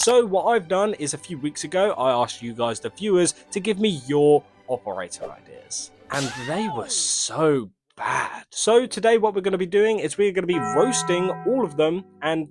So what I've done is a few weeks ago, I asked you guys, the viewers, to give me your operator ideas. And they were so bad. So today what we're going to be doing is we're going to be roasting all of them and,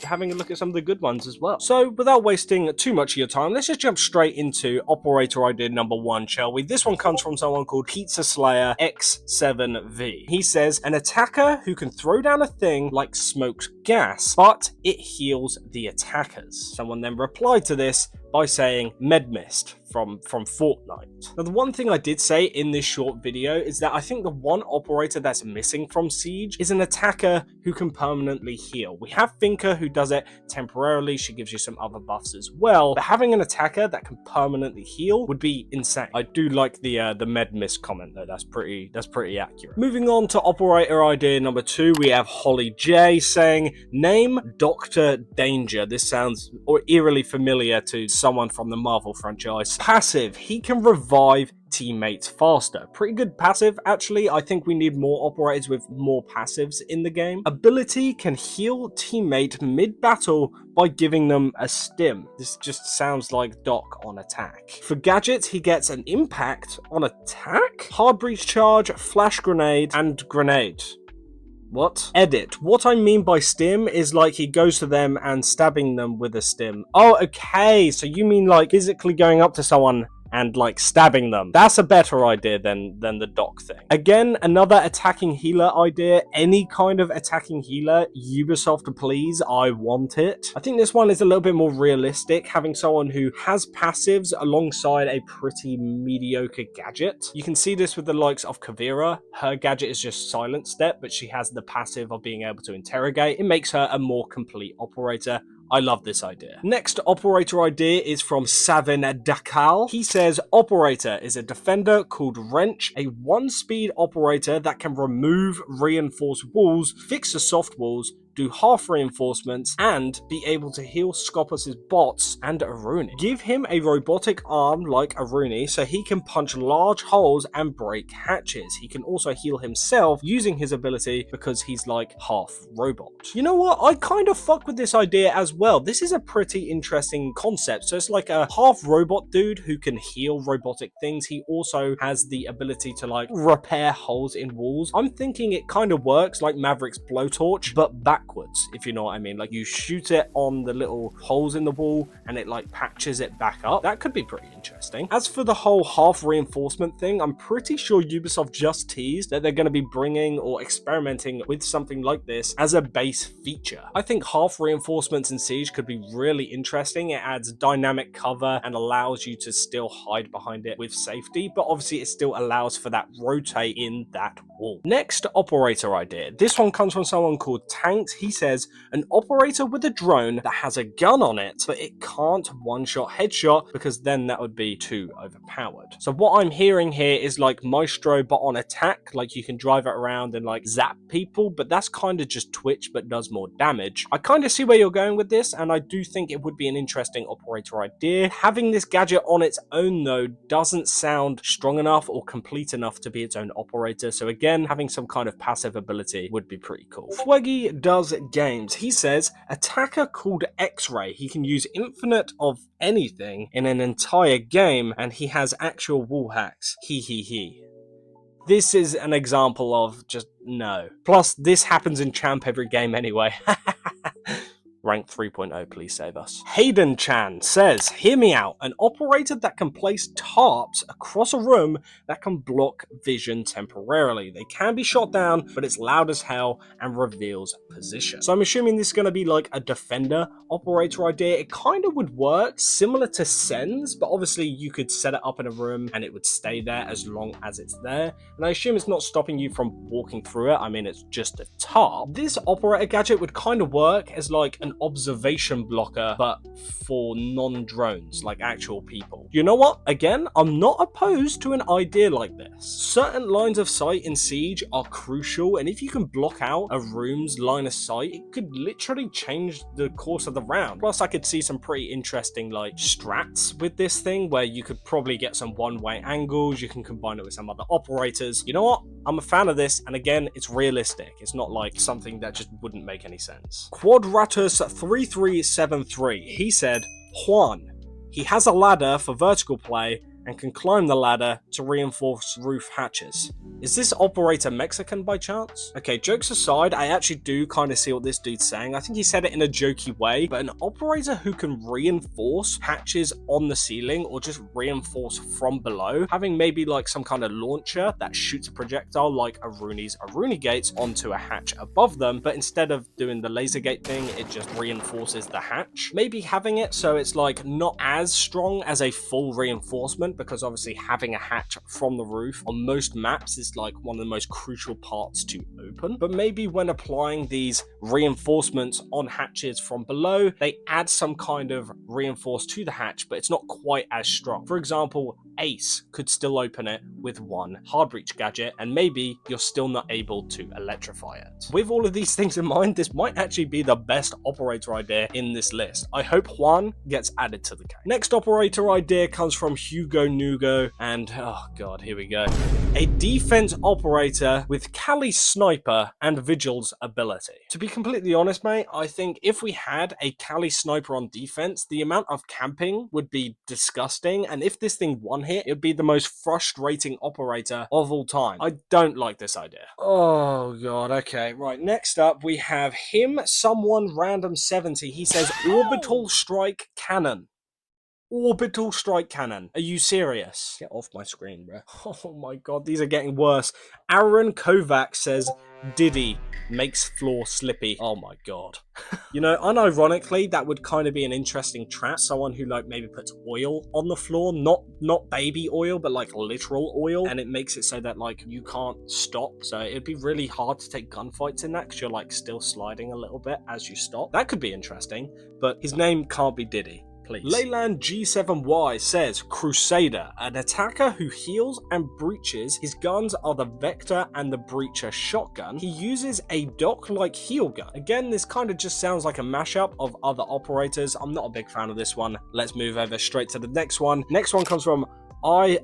having a look at some of the good ones as well. So without wasting too much of your time, let's just jump straight into operator idea number 1, shall we? This one comes from someone called Pizza Slayer X7V. He says, an attacker who can throw down a thing like smoked gas, but it heals the attackers. Someone then replied to this by saying Medmist from Fortnite. Now, the one thing I did say in this short video is that I think the one operator that's missing from Siege is an attacker who can permanently heal. We have Finka who does it temporarily. She gives you some other buffs as well, but having an attacker that can permanently heal would be insane. I do like the Medmist comment though. That's pretty accurate. Moving on to operator idea number 2, we have Holly J saying, name Dr. Danger. This sounds eerily familiar to someone from the Marvel franchise. Passive, he can revive teammates faster. Pretty good passive, actually. I think we need more operators with more passives in the game. Ability, can heal teammate mid-battle by giving them a stim. This just sounds like Doc on attack. For gadgets, he gets an impact on attack, hard breach charge, flash grenade, and grenade. What? Edit. What I mean by stim is like he goes to them and stabbing them with a stim. Oh, okay. So you mean like physically going up to someone and like stabbing them. That's a better idea than the Doc thing. Again, another attacking healer idea. Any kind of attacking healer, Ubisoft please, I want it. I think this one is a little bit more realistic, having someone who has passives alongside a pretty mediocre gadget. You can see this with the likes of Kavira. Her gadget is just Silent Step, but she has the passive of being able to interrogate. It makes her a more complete operator. I love this idea. Next operator idea is from Savin Dakal. He says, operator is a defender called Wrench, a 1-speed operator that can remove reinforced walls, fix the soft walls, do half reinforcements, and be able to heal Scopus' bots and Aruni. Give him a robotic arm like Aruni so he can punch large holes and break hatches. He can also heal himself using his ability because he's like half robot. You know what? I kind of fuck with this idea as well. This is a pretty interesting concept. So it's like a half robot dude who can heal robotic things. He also has the ability to like repair holes in walls. I'm thinking it kind of works like Maverick's blowtorch, but backwards, if you know what I mean. Like you shoot it on the little holes in the wall and it like patches it back up. That could be pretty interesting. As for the whole half reinforcement thing, I'm pretty sure Ubisoft just teased that they're going to be bringing or experimenting with something like this as a base feature. I think half reinforcements in Siege could be really interesting. It adds dynamic cover and allows you to still hide behind it with safety, but obviously it still allows for that rotate in that wall. Next operator idea. This one comes from someone called Tanks. He says, an operator with a drone that has a gun on it, but it can't one-shot headshot because then that would be too overpowered. So what I'm hearing here is like Maestro, but on attack. Like you can drive it around and like zap people, but that's kind of just Twitch, but does more damage. I kind of see where you're going with this, and I do think it would be an interesting operator idea. Having this gadget on its own, though, doesn't sound strong enough or complete enough to be its own operator. So again, having some kind of passive ability would be pretty cool. Swaggy does games. He says, attacker called X-Ray. He can use infinite of anything in an entire game, and he has actual wall hacks. He. This is an example of just no. Plus, this happens in Champ every game anyway. Rank 3.0, please save us. Hayden Chan says, hear me out, an operator that can place tarps across a room that can block vision temporarily. They can be shot down, but it's loud as hell and reveals position. So I'm assuming this is going to be like a defender operator idea. It kind of would work similar to Sen's, but obviously you could set it up in a room and it would stay there as long as it's there. And I assume it's not stopping you from walking through it. I mean, it's just a tarp. This operator gadget would kind of work as like an observation blocker, but for non-drones, like actual people. You know what? Again, I'm not opposed to an idea like this. Certain lines of sight in Siege are crucial, and if you can block out a room's line of sight, it could literally change the course of the round. Plus, I could see some pretty interesting like strats with this thing, where you could probably get some one-way angles, you can combine it with some other operators. You know what? I'm a fan of this, and again, it's realistic. It's not like something that just wouldn't make any sense. Quadratus Juan3373, he said, Juan. He has a ladder for vertical play and can climb the ladder to reinforce roof hatches. Is this operator Mexican by chance? Okay, jokes aside, I actually do kind of see what this dude's saying. I think he said it in a jokey way, but an operator who can reinforce hatches on the ceiling or just reinforce from below, having maybe like some kind of launcher that shoots a projectile like Aruni's Aruni gates onto a hatch above them, but instead of doing the laser gate thing, it just reinforces the hatch. Maybe having it so it's like not as strong as a full reinforcement, because obviously having a hatch from the roof on most maps is like one of the most crucial parts to open. But maybe when applying these reinforcements on hatches from below, they add some kind of reinforce to the hatch, but it's not quite as strong. For example, Ace could still open it with one hard breach gadget, and maybe you're still not able to electrify it. With all of these things in mind, this might actually be the best operator idea in this list. I hope Juan gets added to the game. Next operator idea comes from Hugo Nugo, and oh god, here we go. A defense operator with Cali Sniper and Vigil's ability. To be completely honest, mate, I think if we had a Cali Sniper on defense, the amount of camping would be disgusting, and if this thing won here, it would be the most frustrating operator of all time. I don't like this idea. Oh god, okay, right, next up we have him, someone random 70. He says orbital strike cannon. Orbital strike cannon. Are you serious? Get off my screen, bro. Oh my god, these are getting worse. Aaron Kovac says Diddy makes floor slippy. Oh my god. You know, unironically, that would kind of be an interesting trap. Someone who like maybe puts oil on the floor, not baby oil, but like literal oil, and it makes it so that like you can't stop. So it'd be really hard to take gunfights in that because you're like still sliding a little bit as you stop. That could be interesting, but his name can't be Diddy. Please. Leyland G7Y says, Crusader, an attacker who heals and breaches. His guns are the Vector and the Breacher shotgun. He uses a dock-like heal gun. Again, this kind of just sounds like a mashup of other operators. I'm not a big fan of this one. Let's move over straight to the next one. Next one comes from I.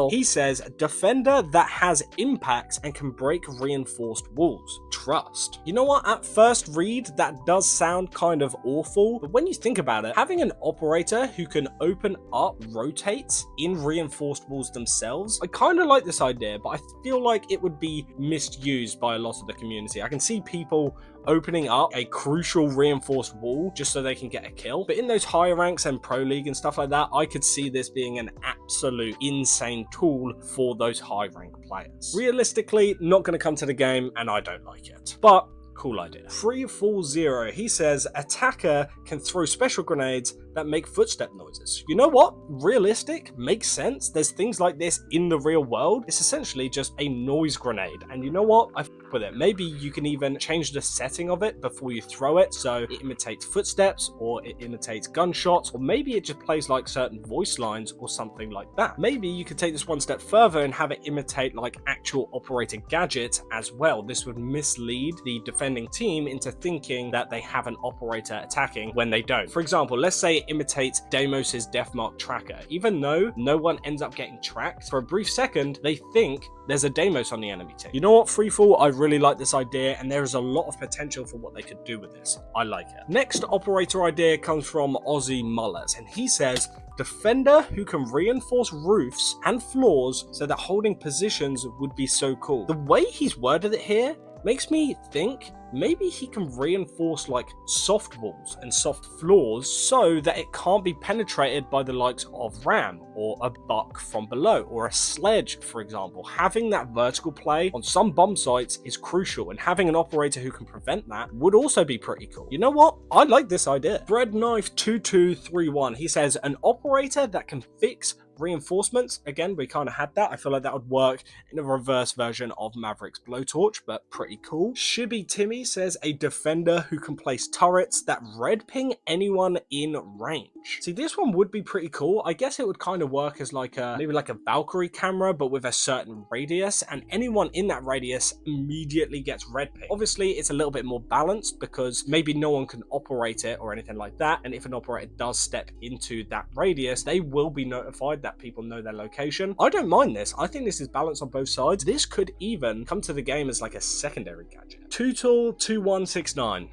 He says, defender that has impact and can break reinforced walls. Trust. You know what? At first read, that does sound kind of awful, but when you think about it, having an operator who can open up rotates in reinforced walls themselves, I kind of like this idea, but I feel like it would be misused by a lot of the community. I can see people opening up a crucial reinforced wall just so they can get a kill. But in those higher ranks and Pro League and stuff like that, I could see this being an absolute insane tool for those high rank players. Realistically, not going to come to the game, and I don't like it. But cool idea. 340, he says, attacker can throw special grenades that make footstep noises. You know what? Realistic, makes sense. There's things like this in the real world. It's essentially just a noise grenade. And you know what? I f with it. Maybe you can even change the setting of it before you throw it, so it imitates footsteps, or it imitates gunshots, or maybe it just plays like certain voice lines or something like that. Maybe you could take this one step further and have it imitate like actual operator gadgets as well. This would mislead the defending team into thinking that they have an operator attacking when they don't. For example, let's say it imitates Deimos's Deathmark tracker. Even though no one ends up getting tracked, for a brief second, they think there's a Deimos on the enemy team. You know what, Freefall? I really like this idea, and there is a lot of potential for what they could do with this. I like it. Next operator idea comes from Ozzy Mullers, and he says, defender who can reinforce roofs and floors so that holding positions would be so cool. The way he's worded it here makes me think maybe he can reinforce like soft walls and soft floors so that it can't be penetrated by the likes of Ram or a buck from below or a sledge, for example. Having that vertical play on some bomb sites is crucial, and having an operator who can prevent that would also be pretty cool. You know what? I like this idea. Breadknife2231, he says, an operator that can fix reinforcements. Again, we kind of had that. I feel like that would work in a reverse version of Maverick's blowtorch, but pretty cool. Shibby Timmy says, a defender who can place turrets that red ping anyone in range. range. See, this one would be pretty cool. I guess it would kind of work as like a, maybe like a Valkyrie camera, but with a certain radius, and anyone in that radius immediately gets red ping. Obviously, it's a little bit more balanced because maybe no one can operate it or anything like that, and if an operator does step into that radius, they will be notified that people know their location. I don't mind this. I think this is balanced on both sides. This could even come to the game as like a secondary gadget. Tootle2169.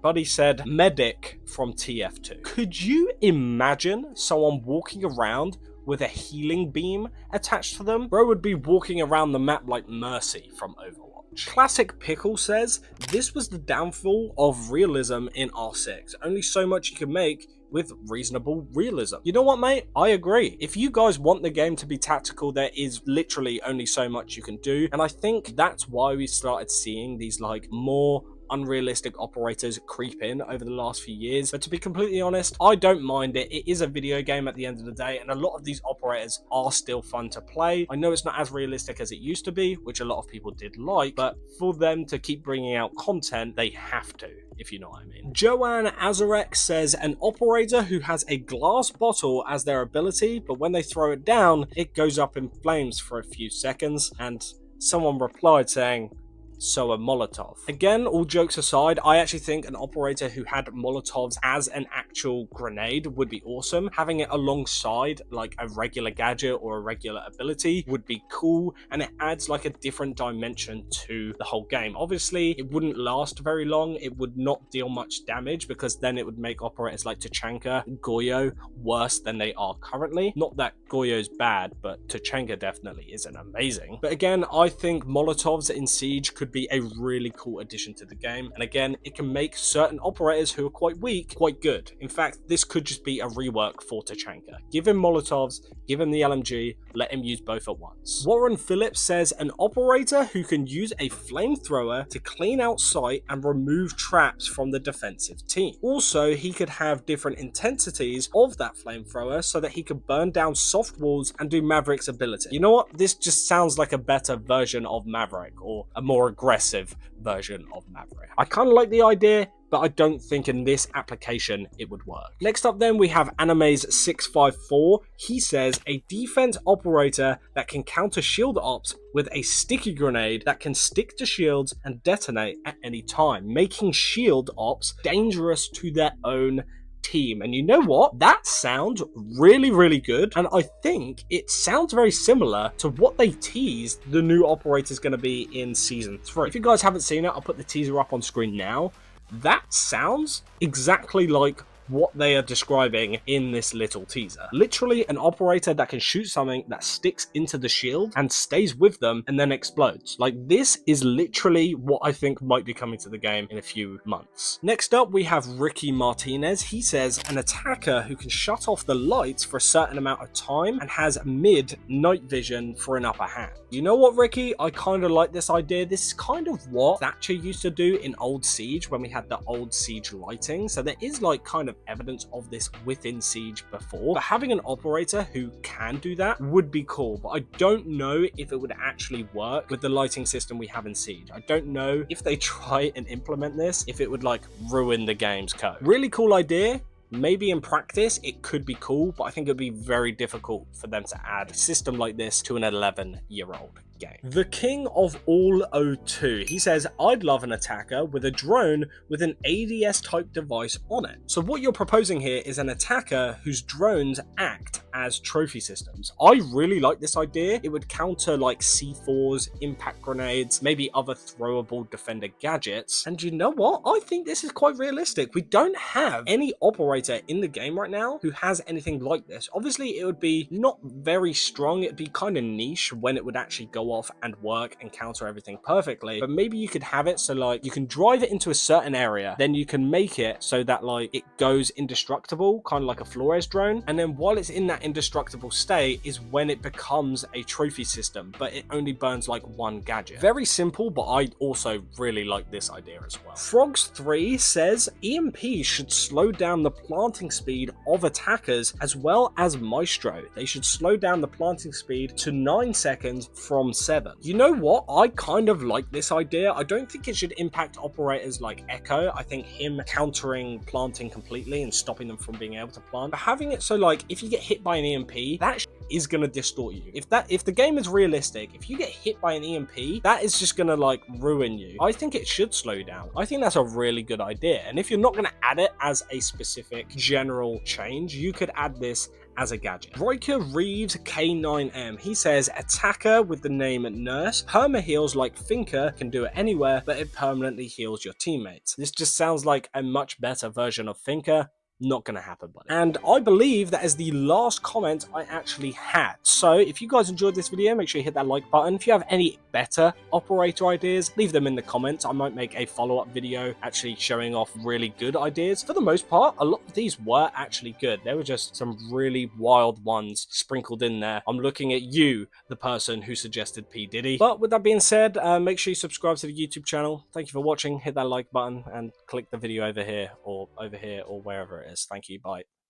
Buddy said, medic from TF2. Could you imagine someone walking around with a healing beam attached to them? Bro would be walking around the map like Mercy from Overwatch. Classic Pickle says, this was the downfall of realism in R6. Only so much you can make with reasonable realism. You know what, mate? I agree. If you guys want the game to be tactical, there is literally only so much you can do. And I think that's why we started seeing these like more unrealistic operators creep in over the last few years. But to be completely honest, I don't mind it. It is a video game at the end of the day, and a lot of these operators are still fun to play. I know it's not as realistic as it used to be, which a lot of people did like, but for them to keep bringing out content, they have to, if you know what I mean. Joanne Azarek says, an operator who has a glass bottle as their ability, but when they throw it down, it goes up in flames for a few seconds, and someone replied saying, so a Molotov. Again, all jokes aside, I actually think an operator who had Molotovs as an actual grenade would be awesome. Having it alongside like a regular gadget or a regular ability would be cool, and it adds like a different dimension to the whole game. Obviously, it wouldn't last very long. It would not deal much damage because then it would make operators like Tachanka, Goyo worse than they are currently. Not that Goyo's bad, but Tachanka definitely isn't amazing. But again, I think Molotovs in Siege could be a really cool addition to the game, and again, it can make certain operators who are quite weak quite good. In fact, this could just be a rework for Tachanka. Give him Molotovs, give him the LMG, let him use both at once. Warren Phillips says, an operator who can use a flamethrower to clean out sight and remove traps from the defensive team. Also, he could have different intensities of that flamethrower so that he could burn down soft walls and do Maverick's ability. You know what? This just sounds like a better version of Maverick, or a more aggressive version of Maverick. I kind of like the idea, but I don't think in this application it would work. Next up then, we have Anime's 654. He says, a defense operator that can counter shield ops with a sticky grenade that can stick to shields and detonate at any time, making shield ops dangerous to their own team. And you know what? That sounds really, really good. And I think it sounds very similar to what they teased the new operator is going to be in Season 3. If you guys haven't seen it, I'll put the teaser up on screen now. That sounds exactly like what they are describing in this little teaser. Literally an operator that can shoot something that sticks into the shield and stays with them and then explodes. Like, this is literally what I think might be coming to the game in a few months. Next up, we have Ricky Martinez. He says, an attacker who can shut off the lights for a certain amount of time and has mid night vision for an upper hand. You know what, Ricky? I kind of like this idea. This is kind of what Thatcher used to do in old Siege when we had the old Siege lighting. So there is like kind of evidence of this within Siege before, but having an operator who can do that would be cool. But I don't know if it would actually work with the lighting system we have in Siege. I don't know if they try and implement this, if it would like ruin the game's code. Really cool idea. Maybe in practice it could be cool, but I think it would be very difficult for them to add a system like this to an 11-year-old game. The King of All O2, he says, I'd love an attacker with a drone with an ADS type device on it. So what you're proposing here is an attacker whose drones act as trophy systems. I really like this idea. It would counter like C4s, impact grenades, maybe other throwable defender gadgets. And you know what? I think this is quite realistic. We don't have any operator in the game right now who has anything like this. Obviously, it would be not very strong. It'd be kind of niche when it would actually go off and work and counter everything perfectly. But maybe you could have it so like you can drive it into a certain area, then you can make it so that like it goes indestructible, kind of like a Flores drone. And then while it's in that indestructible state is when it becomes a trophy system, but it only burns like one gadget. Very simple, but I also really like this idea as well. Frogs3 says EMP should slow down the planting speed of attackers as well as Maestro. They should slow down the planting speed to 9 seconds from on 7. You know what? I kind of like this idea. I don't think it should impact operators like Echo. I think him countering planting completely and stopping them from being able to plant. But having it so like if you get hit by an EMP, that is gonna distort you. If the game is realistic, if you get hit by an EMP, that is just gonna like ruin you. I think it should slow down. I think that's a really good idea. And if you're not gonna add it as a specific general change, you could add this as a gadget. Riker Reeves K9M, he says, attacker with the name Nurse, perma heals like Finker, can do it anywhere, but it permanently heals your teammates. This just sounds like a much better version of Finker. Not gonna happen, buddy. And I believe that is the last comment I actually had. So if you guys enjoyed this video, make sure you hit that like button. If you have any better operator ideas, leave them in the comments. I might make a follow-up video actually showing off really good ideas. For the most part, a lot of these were actually good. There were just some really wild ones sprinkled in there. I'm looking at you, the person who suggested P. Diddy. But with that being said, make sure you subscribe to the YouTube channel. Thank you for watching. Hit that like button and click the video over here or wherever it is. Thank you. Bye.